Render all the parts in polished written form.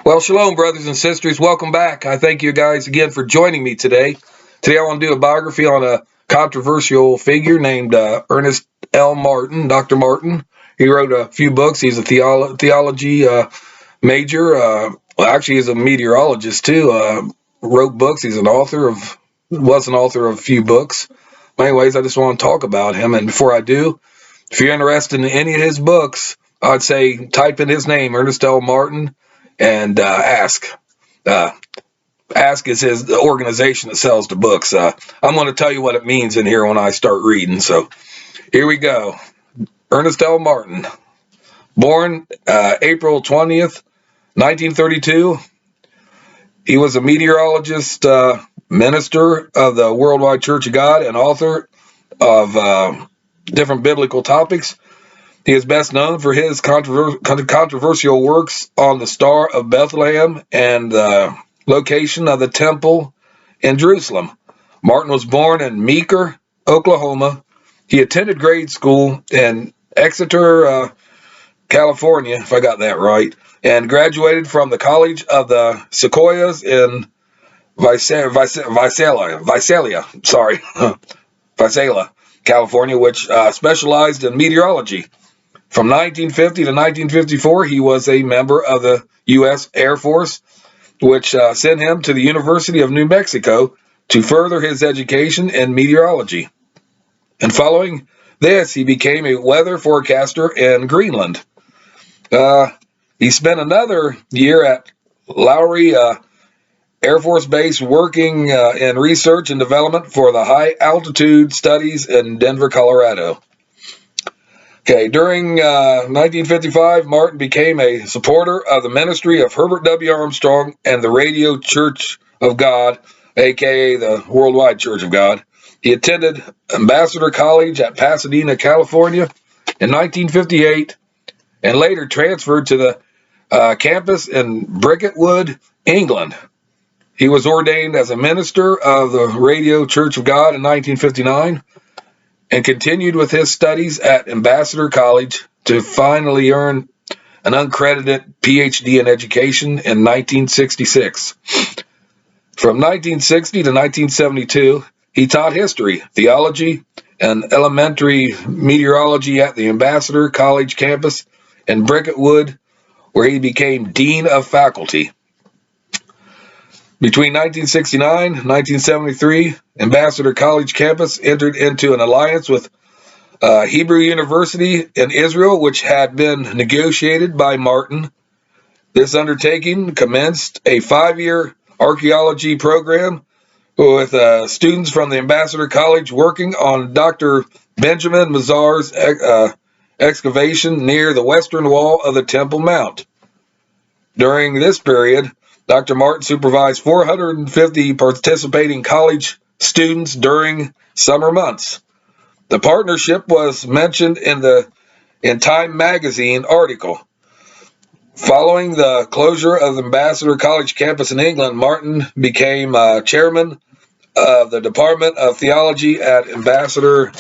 Well, shalom, brothers and sisters. Welcome back. I thank you guys again for joining me today. Today I want to do a biography on a controversial figure named Ernest L. Martin, Dr. Martin. He wrote a few books. He's a theology major. Well, actually, he's a meteorologist too. Wrote books. He's was an author of a few books. But anyways, I just want to talk about him. And before I do, if you're interested in any of his books, I'd say type in his name, Ernest L. Martin, and ask. Uh, Ask is the organization that sells the books. I'm going to tell you what it means in here when I start reading. So here we go. Ernest L. Martin, born April 20th, 1932. He was a meteorologist, minister of the Worldwide Church of God, and author of different biblical topics. He is best known for his controversial works on the Star of Bethlehem and the location of the temple in Jerusalem. Martin was born in Meeker, Oklahoma. He attended grade school in Exeter, California, if I got that right, and graduated from the College of the Sequoias in Visalia, California, which specialized in meteorology. From 1950 to 1954, he was a member of the U.S. Air Force, which sent him to the University of New Mexico to further his education in meteorology. And following this, he became a weather forecaster in Greenland. He spent another year at Lowry Air Force Base working in research and development for the high altitude studies in Denver, Colorado. Okay, during 1955, Martin became a supporter of the ministry of Herbert W. Armstrong and the Radio Church of God, aka the Worldwide Church of God. He attended Ambassador College at Pasadena, California in 1958, and later transferred to the campus in Bricketwood, England. He was ordained as a minister of the Radio Church of God in 1959, and continued with his studies at Ambassador College to finally earn an uncredited PhD in education in 1966. From 1960 to 1972, he taught history, theology, and elementary meteorology at the Ambassador College campus in Bricketwood, where he became Dean of Faculty. Between 1969 and 1973, Ambassador College campus entered into an alliance with Hebrew University in Israel, which had been negotiated by Martin. This undertaking commenced a 5-year archaeology program with students from the Ambassador College working on Dr. Benjamin Mazar's excavation near the western wall of the Temple Mount. During this period, Dr. Martin supervised 450 participating college students during summer months. The partnership was mentioned in Time magazine article. Following the closure of the Ambassador College campus in England, Martin became chairman of the Department of Theology at Ambassador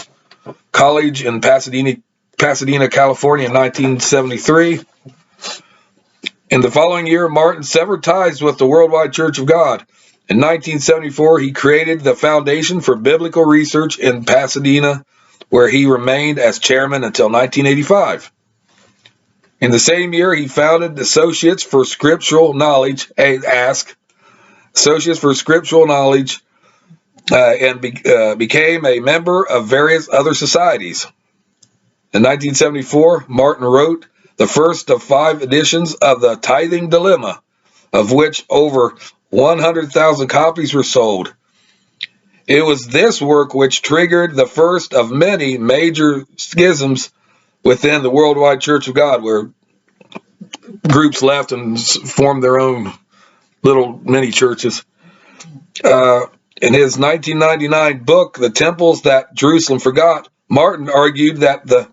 College in Pasadena, California in 1973. In the following year, Martin severed ties with the Worldwide Church of God. In 1974, he created the Foundation for Biblical Research in Pasadena, where he remained as chairman until 1985. In the same year, he founded Associates for Scriptural Knowledge, Associates for Scriptural Knowledge, and became a member of various other societies. In 1974, Martin wrote the first of 5 editions of the Tithing Dilemma, of which over 100,000 copies were sold. It was this work which triggered the first of many major schisms within the Worldwide Church of God, where groups left and formed their own little mini churches. In his 1999 book, The Temples That Jerusalem Forgot, Martin argued that the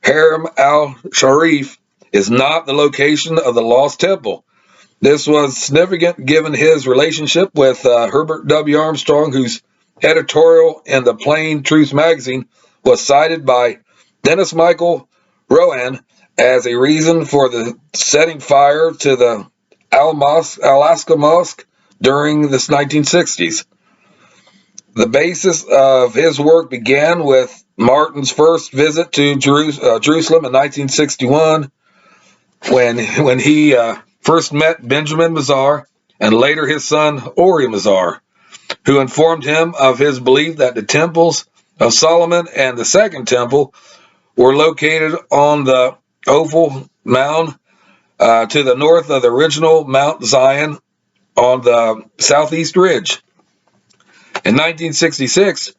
Haram al-Sharif is not the location of the lost temple. This was significant given his relationship with Herbert W. Armstrong, whose editorial in the Plain Truth magazine was cited by Dennis Michael Rowan as a reason for the setting fire to the Alaska Mosque during the 1960s. The basis of his work began with Martin's first visit to Jerusalem in 1961, when he first met Benjamin Mazar and later his son Ori Mazar, who informed him of his belief that the temples of Solomon and the Second Temple were located on the Ophel Mound to the north of the original Mount Zion on the southeast ridge. In 1966,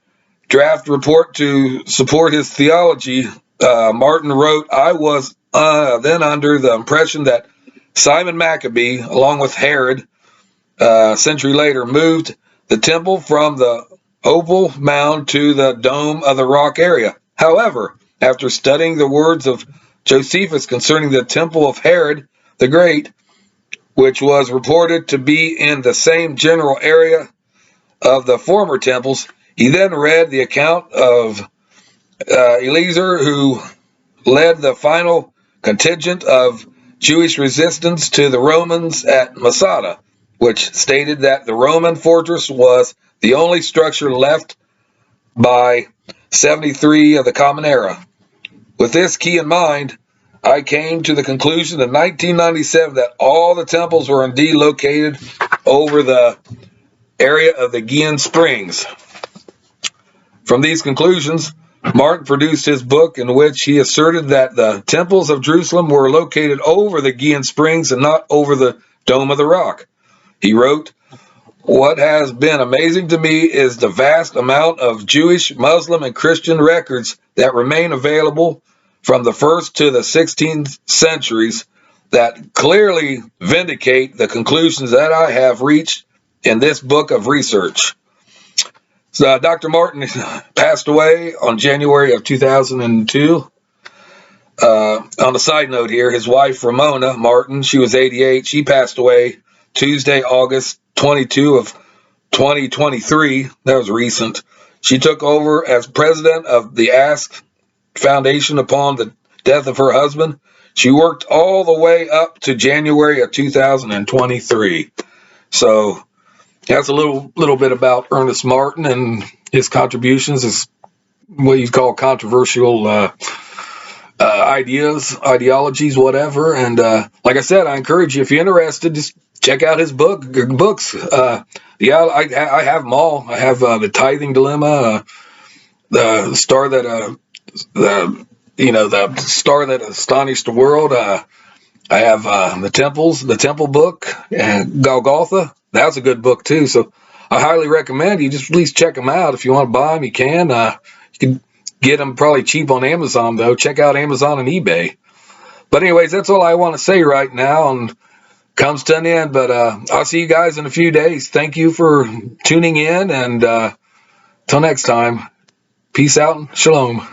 draft report to support his theology, Martin wrote, "I was then under the impression that Simon Maccabee, along with Herod, a century later, moved the temple from the Ophel Mound to the Dome of the Rock area. However, after studying the words of Josephus concerning the temple of Herod the Great, which was reported to be in the same general area of the former temples, he then read the account of Eliezer, who led the final contingent of Jewish resistance to the Romans at Masada, which stated that the Roman fortress was the only structure left by 73 of the Common Era. With this key in mind, I came to the conclusion in 1997 that all the temples were indeed located over the area of the Gihon Springs. From these conclusions, Martin produced his book, in which he asserted that the temples of Jerusalem were located over the Gihon Springs and not over the Dome of the Rock. He wrote, "What has been amazing to me is the vast amount of Jewish, Muslim, and Christian records that remain available from the 1st to the 16th centuries that clearly vindicate the conclusions that I have reached in this book of research." So, Dr. Martin passed away on January of 2002. On a side note here, his wife, Ramona Martin, she was 88. She passed away Tuesday, August 22 of 2023. That was recent. She took over as president of the Ask Foundation upon the death of her husband. She worked all the way up to January of 2023. So that's a little bit about Ernest Martin and his contributions, his what you call controversial ideologies, whatever. And like I said, I encourage you, if you're interested, just check out his books. I have them all. I have the Tithing Dilemma, the star that the star that astonished the world. I have the Temple book, and Golgotha. That's a good book too. So I highly recommend you just at least check them out. If you want to buy them, you can. You can get them probably cheap on Amazon though. Check out Amazon and eBay. But anyways, that's all I want to say right now, and comes to an end. But I'll see you guys in a few days. Thank you for tuning in, and till next time, peace out and shalom.